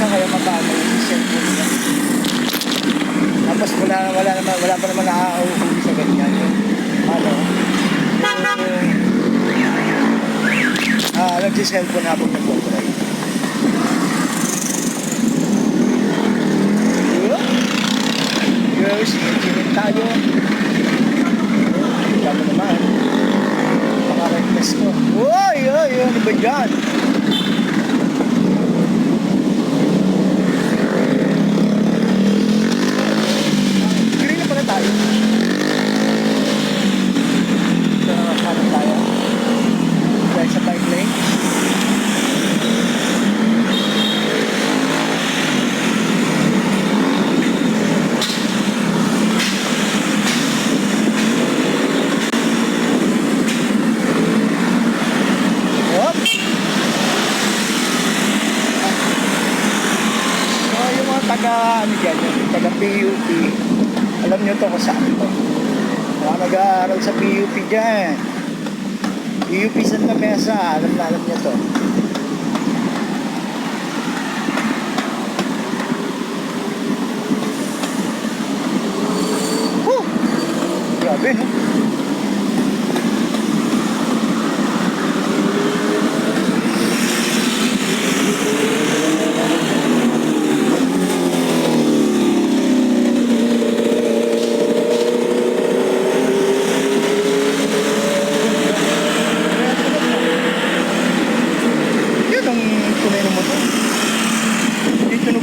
minsan kaya mababa yung cellphone niya. Tapos wala pa naman nakakauhuli sa ganyan. Ano? Nagsi-cellphone habang nag-drive. Yes, singit tayo. Kaya mo naman. Paka-request ko. Uy, ano ba dyan? Green na pala tayo. Ano tayo? Dahil sa bike lane. Taga PUP, alam nyo to kung saan to. Mga nag-aaral sa PUP dyan, PUP Santa Mesa, alam nyo to. Grabe, no?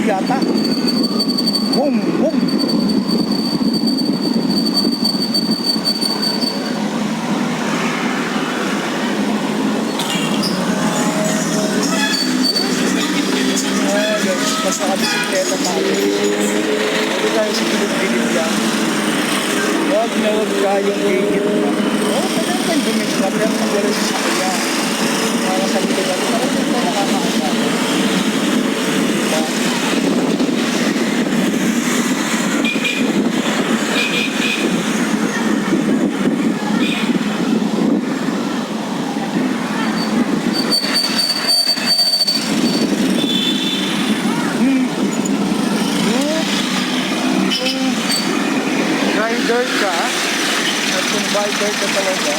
Yata. Boom, boom. Mas nakabisikleta tayo. Huwag tayo sa gilid-gilid lang. Huwag kayong gigit na. Pwede naman gumis na. Pero wala sa sakya. Para sa gilid natin. Parang ito nakakaasa. Rider ka at kung biker ka talaga,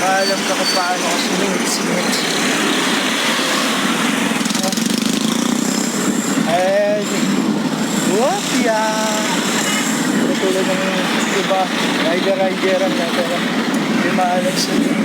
alam ka kung paano ka sumingit-singit. What yan? Tulad ng iba, rider-rideran na pero hindi maalam sumingit.